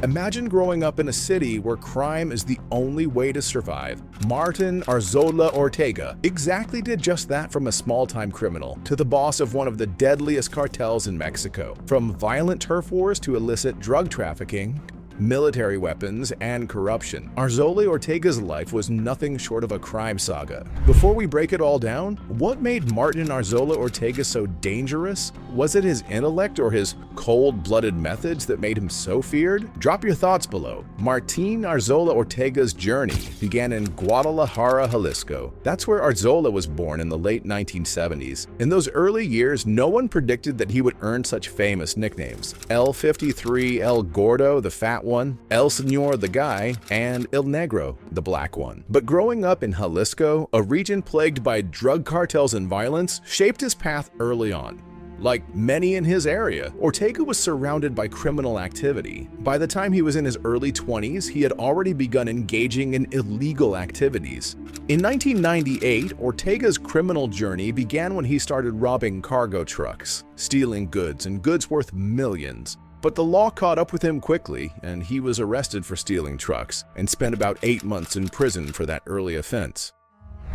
Imagine growing up in a city where crime is the only way to survive. Martin Arzola Ortega exactly did just that, from a small-time criminal to the boss of one of the deadliest cartels in Mexico. From violent turf wars to illicit drug trafficking, military weapons, and corruption, Arzola Ortega's life was nothing short of a crime saga. Before we break it all down, what made Martin Arzola Ortega so dangerous? Was it his intellect or his cold-blooded methods that made him so feared? Drop your thoughts below. Martin Arzola Ortega's journey began in Guadalajara, Jalisco. That's where Arzola was born in the late 1970s. In those early years, no one predicted that he would earn such famous nicknames. El 53, El Gordo, the fat one, El Señor, the guy, and El Negro, the black one. But growing up in Jalisco, a region plagued by drug cartels and violence, shaped his path early on. Like many in his area, Ortega was surrounded by criminal activity. By the time he was in his early 20s, he had already begun engaging in illegal activities. In 1998, Ortega's criminal journey began when he started robbing cargo trucks, stealing goods and goods worth millions. But the law caught up with him quickly, and he was arrested for stealing trucks and spent about 8 months in prison for that early offense.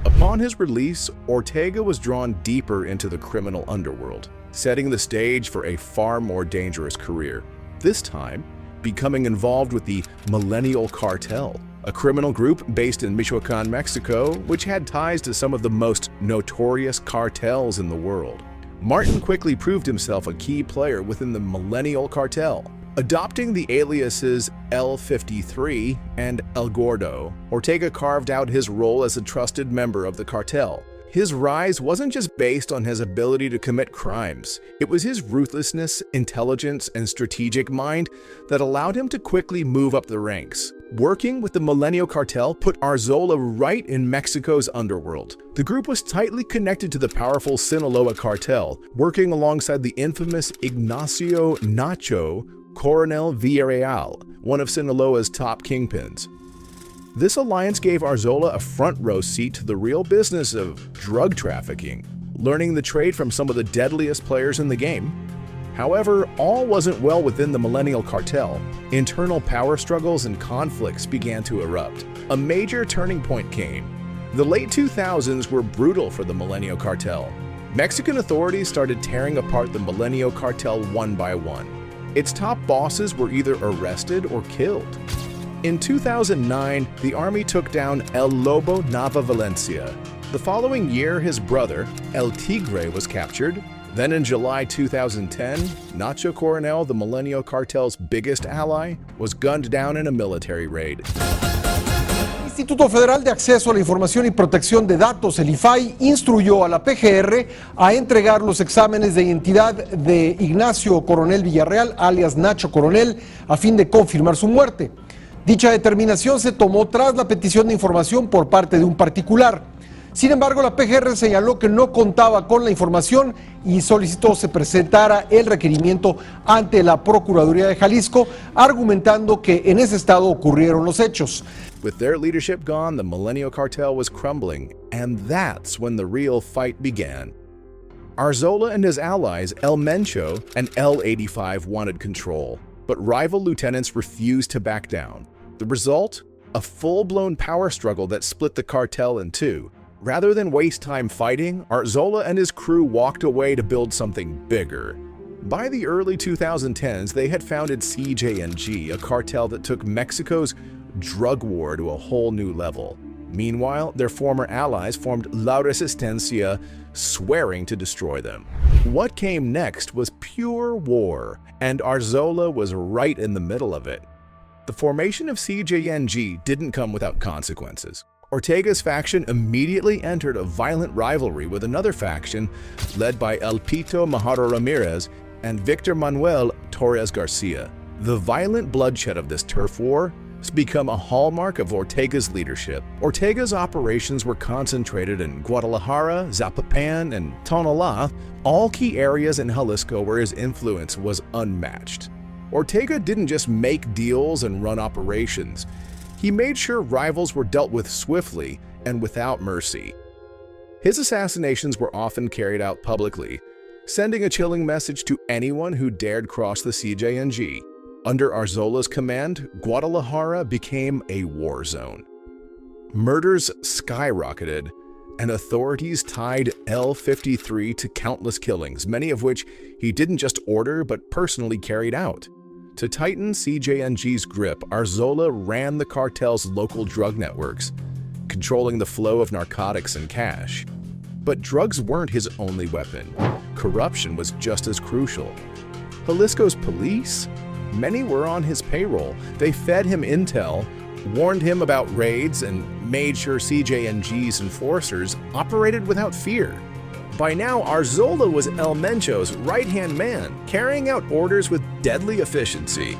Upon his release, Ortega was drawn deeper into the criminal underworld, setting the stage for a far more dangerous career. This time, becoming involved with the Millennial Cartel, a criminal group based in Michoacan, Mexico, which had ties to some of the most notorious cartels in the world. Martin quickly proved himself a key player within the Millennial Cartel. Adopting the aliases El 53 and El Gordo, Ortega carved out his role as a trusted member of the cartel. His rise wasn't just based on his ability to commit crimes. It was his ruthlessness, intelligence, and strategic mind that allowed him to quickly move up the ranks. Working with the Millennial Cartel put Arzola right in Mexico's underworld. The group was tightly connected to the powerful Sinaloa cartel, working alongside the infamous Ignacio Nacho Coronel Villarreal, one of Sinaloa's top kingpins. This alliance gave Arzola a front-row seat to the real business of drug trafficking, learning the trade from some of the deadliest players in the game. However, all wasn't well within the Millennial Cartel. Internal power struggles and conflicts began to erupt. A major turning point came. The late 2000s were brutal for the Millennial Cartel. Mexican authorities started tearing apart the Millennial Cartel one by one. Its top bosses were either arrested or killed. In 2009, the army took down El Lobo Nava Valencia. The following year, his brother, El Tigre, was captured. Then in July 2010, Nacho Coronel, the Millennial Cartel's biggest ally, was gunned down in a military raid. El Instituto Federal de Acceso a la Información y Protección de Datos, el IFAI, instruyó a la PGR a entregar los exámenes de identidad de Ignacio Coronel Villarreal, alias Nacho Coronel, a fin de confirmar su muerte. Dicha determinación se tomó tras la petición de información por parte de un particular. Sin embargo, la PGR señaló que no contaba con la información y solicitó se presentara el requerimiento ante la Procuraduría de Jalisco, argumentando que en ese estado ocurrieron los hechos. With their leadership gone, the Millennial Cartel was crumbling, and that's when the real fight began. Arzola and his allies, El Mencho and El 85, wanted control, but rival lieutenants refused to back down. The result? A full-blown power struggle that split the cartel in two. Rather than waste time fighting, Arzola and his crew walked away to build something bigger. By the early 2010s, they had founded CJNG, a cartel that took Mexico's drug war to a whole new level. Meanwhile, their former allies formed La Resistencia, swearing to destroy them. What came next was pure war, and Arzola was right in the middle of it. The formation of CJNG didn't come without consequences. Ortega's faction immediately entered a violent rivalry with another faction led by El Pito Majaro Ramirez and Victor Manuel Torres Garcia. The violent bloodshed of this turf war has become a hallmark of Ortega's leadership. Ortega's operations were concentrated in Guadalajara, Zapopan, and Tonalá, all key areas in Jalisco where his influence was unmatched. Ortega didn't just make deals and run operations. He made sure rivals were dealt with swiftly and without mercy. His assassinations were often carried out publicly, sending a chilling message to anyone who dared cross the CJNG. Under Arzola's command, Guadalajara became a war zone. Murders skyrocketed, and authorities tied L-53 to countless killings, many of which he didn't just order but personally carried out. To tighten CJNG's grip, Arzola ran the cartel's local drug networks, controlling the flow of narcotics and cash. But drugs weren't his only weapon. Corruption was just as crucial. Jalisco's police? Many were on his payroll. They fed him intel, warned him about raids, and made sure CJNG's enforcers operated without fear. By now, Arzola was El Mencho's right-hand man, carrying out orders with deadly efficiency.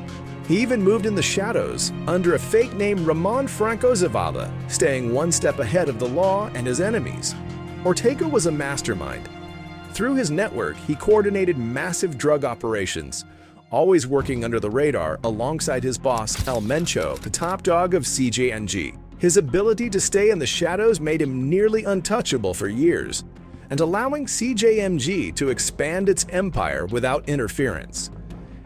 He even moved in the shadows, under a fake name Ramon Franco Zavala, staying one step ahead of the law and his enemies. Ortega was a mastermind. Through his network, he coordinated massive drug operations, always working under the radar alongside his boss El Mencho, the top dog of CJNG. His ability to stay in the shadows made him nearly untouchable for years, and allowing CJMG to expand its empire without interference.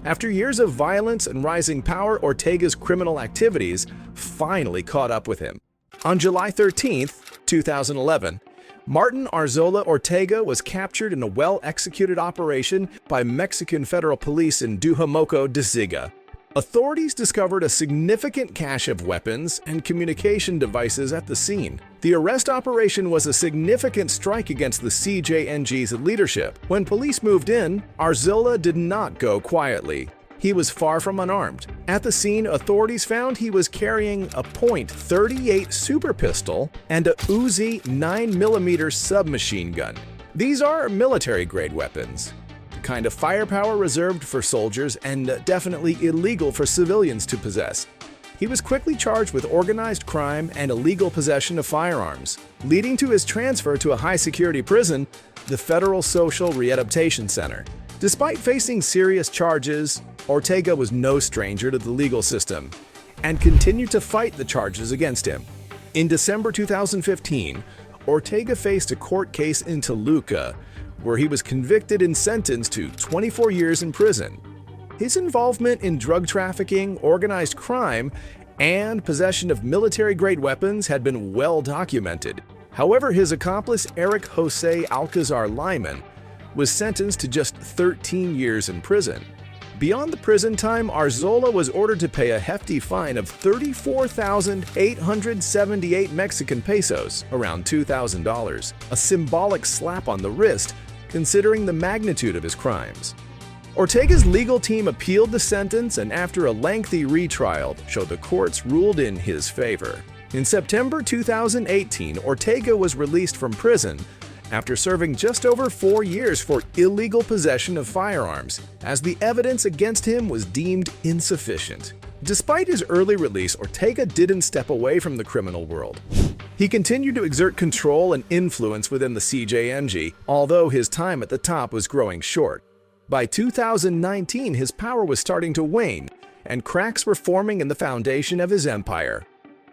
After years of violence and rising power, Ortega's criminal activities finally caught up with him. On July 13, 2011, Martin Arzola Ortega was captured in a well-executed operation by Mexican federal police in Dujamoco de Ziga. Authorities discovered a significant cache of weapons and communication devices at the scene. The arrest operation was a significant strike against the CJNG's leadership. When police moved in, Arzola did not go quietly. He was far from unarmed. At the scene, authorities found he was carrying a .38 super pistol and a Uzi 9mm submachine gun. These are military-grade weapons, the kind of firepower reserved for soldiers and definitely illegal for civilians to possess. He was quickly charged with organized crime and illegal possession of firearms, leading to his transfer to a high-security prison, the Federal Social Readaptation Center. Despite facing serious charges, Ortega was no stranger to the legal system and continued to fight the charges against him. In December 2015, Ortega faced a court case in Toluca, where he was convicted and sentenced to 24 years in prison. His involvement in drug trafficking, organized crime, and possession of military-grade weapons had been well documented. However, his accomplice Eric Jose Alcazar Lyman was sentenced to just 13 years in prison. Beyond the prison time, Arzola was ordered to pay a hefty fine of 34,878 Mexican pesos, around $2,000, a symbolic slap on the wrist considering the magnitude of his crimes. Ortega's legal team appealed the sentence, and after a lengthy retrial, the courts ruled in his favor. In September 2018, Ortega was released from prison after serving just over 4 years for illegal possession of firearms, as the evidence against him was deemed insufficient. Despite his early release, Ortega didn't step away from the criminal world. He continued to exert control and influence within the CJNG, although his time at the top was growing short. By 2019, his power was starting to wane, and cracks were forming in the foundation of his empire.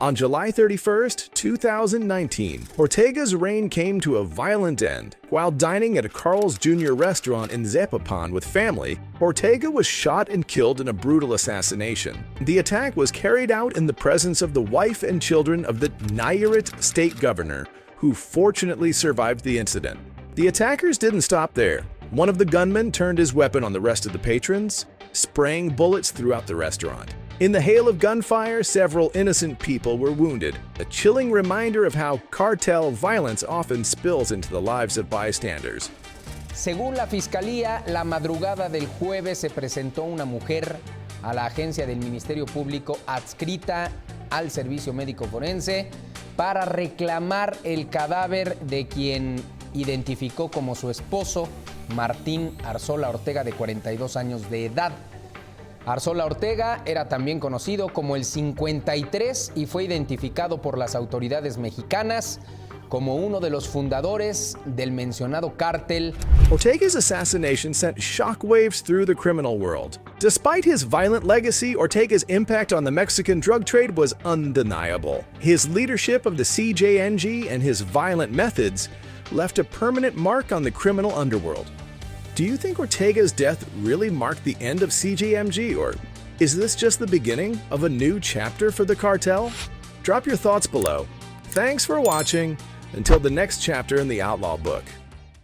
On July 31, 2019, Ortega's reign came to a violent end. While dining at a Carl's Jr. restaurant in Zapopan with family, Ortega was shot and killed in a brutal assassination. The attack was carried out in the presence of the wife and children of the Nayarit state governor, who fortunately survived the incident. The attackers didn't stop there. One of the gunmen turned his weapon on the rest of the patrons, spraying bullets throughout the restaurant. In the hail of gunfire, several innocent people were wounded, a chilling reminder of how cartel violence often spills into the lives of bystanders. Según la Fiscalía, la madrugada del jueves se presentó una mujer a la agencia del Ministerio Público adscrita al Servicio Médico Forense para reclamar el cadáver de quien identificó como su esposo, Martin Arzola Ortega, de 42 años de edad. Arzola Ortega era también conocido como el 53 y fue identificado por las autoridades mexicanas como uno de los fundadores del mencionado cártel. Ortega's assassination sent shockwaves through the criminal world. Despite his violent legacy, Ortega's impact on the Mexican drug trade was undeniable. His leadership of the CJNG and his violent methods left a permanent mark on the criminal underworld. Do you think Ortega's death really marked the end of CJMG, or Is this just the beginning of a new chapter for the cartel? Drop your thoughts below. Thanks for watching. Until the next chapter in the Outlaw Book.